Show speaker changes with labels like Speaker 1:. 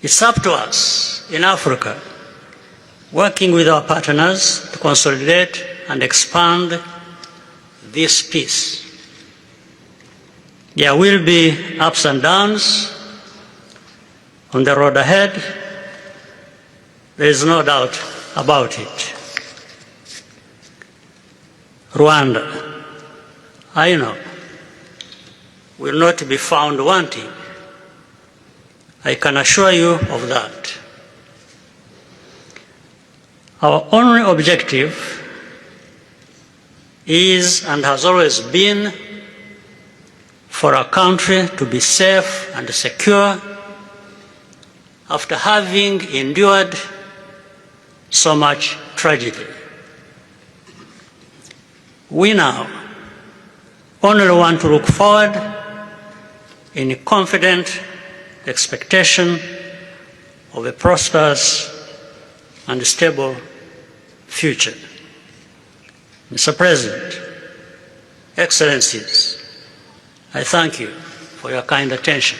Speaker 1: It's up to us in Africa, working with our partners, to consolidate and expand this peace. There will be ups and downs on the road ahead. There is no doubt about it. Rwanda, I know, will not be found wanting. I can assure you of that. Our only objective is and has always been for our country to be safe and secure after having endured so much tragedy. We now only want to look forward in confident expectation of a prosperous and stable future. Mr. President, Excellencies, I thank you for your kind attention.